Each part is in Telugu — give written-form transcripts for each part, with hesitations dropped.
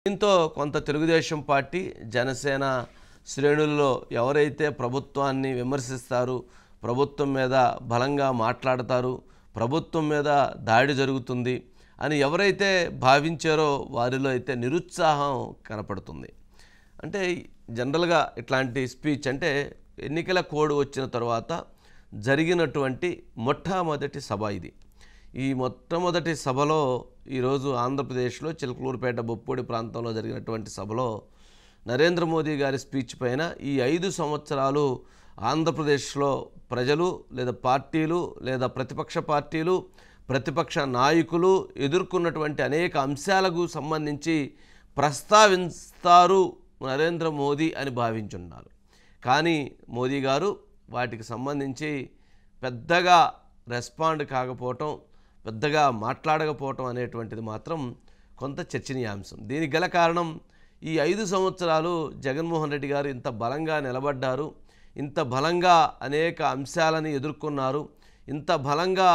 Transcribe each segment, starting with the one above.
దీంతో కొంత తెలుగుదేశం పార్టీ జనసేన శ్రేణుల్లో ఎవరైతే ప్రభుత్వాన్ని విమర్శిస్తారు, ప్రభుత్వం మీద బలంగా మాట్లాడతారు, ప్రభుత్వం మీద దాడి జరుగుతుంది అని ఎవరైతే భావించారో వారిలో అయితే నిరుత్సాహం కనపడుతుంది. అంటే జనరల్గా ఇట్లాంటి స్పీచ్ అంటే ఎన్నికల కోడ్ వచ్చిన తర్వాత జరిగినటువంటి మొట్టమొదటి సభ ఇది. ఈ మొట్టమొదటి సభలో ఈరోజు ఆంధ్రప్రదేశ్లో చిలకలూరుపేట బొప్పూడి ప్రాంతంలో జరిగినటువంటి సభలో నరేంద్ర మోదీ గారి స్పీచ్ పైన ఈ 5 సంవత్సరాలు ఆంధ్రప్రదేశ్లో ప్రజలు లేదా పార్టీలు లేదా ప్రతిపక్ష పార్టీలు ప్రతిపక్ష నాయకులు ఎదుర్కొన్నటువంటి అనేక అంశాలకు సంబంధించి ప్రస్తావిస్తారు నరేంద్ర మోదీ అని భావించున్నారు. కానీ మోదీ గారు వాటికి సంబంధించి పెద్దగా రెస్పాండ్ కాకపోవటం, పెద్దగా మాట్లాడకపోవటం అనేటువంటిది మాత్రం కొంత చర్చనీయాంశం. దీనికి గల కారణం ఈ 5 సంవత్సరాలు జగన్మోహన్ రెడ్డి గారు ఇంత బలంగా నిలబడ్డారు, ఇంత బలంగా అనేక అంశాలను ఎదుర్కొన్నారు, ఇంత బలంగా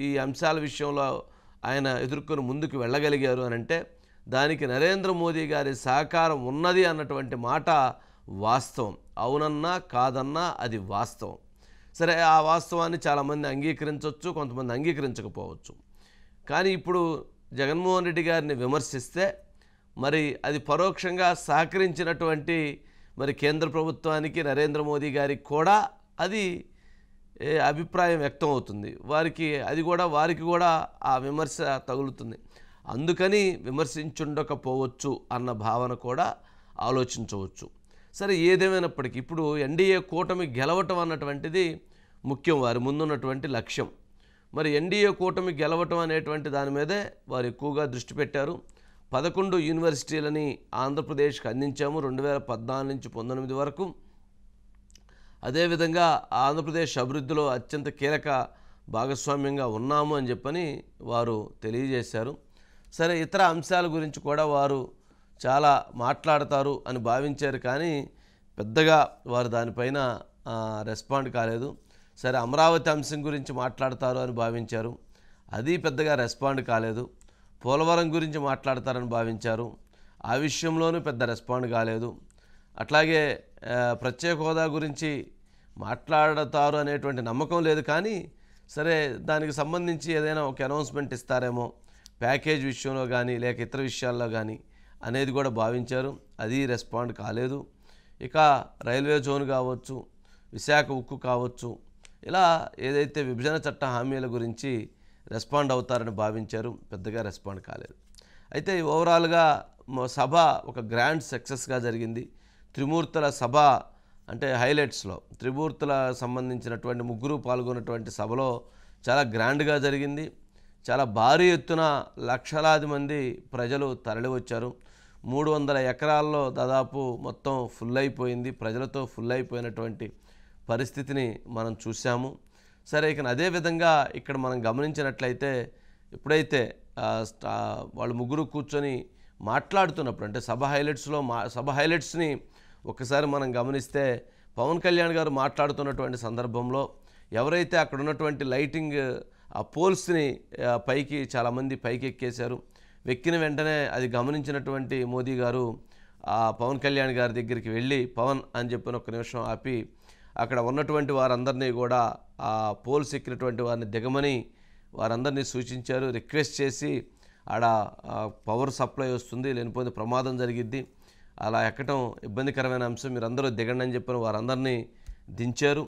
ఈ అంశాల విషయంలో ఆయన ఎదుర్కొని ముందుకు వెళ్ళగలిగారు అని అంటే దానికి నరేంద్ర మోదీ గారి సహకారం ఉన్నది అన్నటువంటి మాట వాస్తవం. అవునన్నా కాదన్నా అది వాస్తవం. సరే, ఆ వాస్తవాన్ని చాలామంది అంగీకరించవచ్చు, కొంతమంది అంగీకరించకపోవచ్చు. కానీ ఇప్పుడు జగన్మోహన్ రెడ్డి గారిని విమర్శిస్తే మరి అది పరోక్షంగా సహకరించినటువంటి మరి కేంద్ర ప్రభుత్వానికి నరేంద్ర మోదీ గారికి కూడా అది అభిప్రాయం వ్యక్తం అవుతుంది. వారికి కూడా ఆ విమర్శ తగులుతుంది. అందుకని విమర్శించుండకపోవచ్చు అన్న భావన కూడా ఆలోచించవచ్చు. సరే, ఏదేమైనప్పటికీ ఇప్పుడు ఎన్డీఏ కూటమి గెలవటం అన్నటువంటిది ముఖ్యం, వారి ముందున్నటువంటి లక్ష్యం. మరి ఎన్డీఏ కూటమి గెలవటం అనేటువంటి దాని మీదే వారు ఎక్కువగా దృష్టి పెట్టారు. 11 యూనివర్సిటీలని ఆంధ్రప్రదేశ్కి అందించాము 2014 నుంచి 19 వరకు. అదేవిధంగా ఆంధ్రప్రదేశ్ అభివృద్ధిలో అత్యంత కీలక భాగస్వామ్యంగా ఉన్నాము అని చెప్పని వారు తెలియజేశారు. సరే, ఇతర అంశాల గురించి కూడా వారు చాలా మాట్లాడతారు అని భావించారు, కానీ పెద్దగా వారు దానిపైన రెస్పాండ్ కాలేదు. సరే, అమరావతి అంశం గురించి మాట్లాడతారు అని భావించారు, అది పెద్దగా రెస్పాండ్ కాలేదు. పోలవరం గురించి మాట్లాడతారని భావించారు, ఆ విషయంలోనూ పెద్ద రెస్పాండ్ కాలేదు. అట్లాగే ప్రత్యేక హోదా గురించి మాట్లాడతారు అనేటువంటి నమ్మకం లేదు. కానీ సరే, దానికి సంబంధించి ఏదైనా ఒక అనౌన్స్మెంట్ ఇస్తారేమో ప్యాకేజ్ విషయంలో కానీ లేక ఇతర విషయాల్లో కానీ అనేది కూడా భావించారు, అది రెస్పాండ్ కాలేదు. ఇక రైల్వే జోన్ కావచ్చు, విశాఖ ఉక్కు కావచ్చు, ఇలా ఏదైతే విభజన చట్ట హామీల గురించి రెస్పాండ్ అవుతారని భావించారు, పెద్దగా రెస్పాండ్ కాలేదు. అయితే ఓవరాల్గా సభ ఒక గ్రాండ్ సక్సెస్గా జరిగింది. త్రిమూర్తుల సభ అంటే హైలైట్స్లో త్రిమూర్తుల సంబంధించినటువంటి ముగ్గురు పాల్గొన్నటువంటి సభలో చాలా గ్రాండ్గా జరిగింది. చాలా భారీ ఎత్తున లక్షలాది మంది ప్రజలు తరలివచ్చారు. 300 ఎకరాల్లో దాదాపు మొత్తం ఫుల్ అయిపోయింది, ప్రజలతో ఫుల్ అయిపోయినటువంటి పరిస్థితిని మనం చూసాము. సరే, ఇక అదేవిధంగా ఇక్కడ మనం గమనించినట్లయితే ఎప్పుడైతే వాళ్ళు ముగ్గురు కూర్చొని మాట్లాడుతున్నప్పుడు అంటే సభ హైలైట్స్ని ఒకసారి మనం గమనిస్తే పవన్ కళ్యాణ్ గారు మాట్లాడుతున్నటువంటి సందర్భంలో ఎవరైతే అక్కడ ఉన్నటువంటి లైటింగ్ ఆ పోల్స్ని చాలామంది పైకి ఎక్కేశారు. ఎక్కిన వెంటనే అది గమనించినటువంటి మోదీ గారు ఆ పవన్ కళ్యాణ్ గారి దగ్గరికి వెళ్ళి పవన్ అని చెప్పిన ఒక్క నిమిషం ఆపి అక్కడ ఉన్నటువంటి వారందరినీ కూడా ఆ పోల్స్ ఎక్కినటువంటి వారిని దిగమని వారందరినీ సూచించారు, రిక్వెస్ట్ చేసి ఆడ పవర్ సప్లై వస్తుంది, లేనిపోతే ప్రమాదం జరిగిద్ది, అలా ఎక్కడం ఇబ్బందికరమైన అంశం, మీరందరూ దిగండి అని చెప్పిన వారందరినీ దించారు.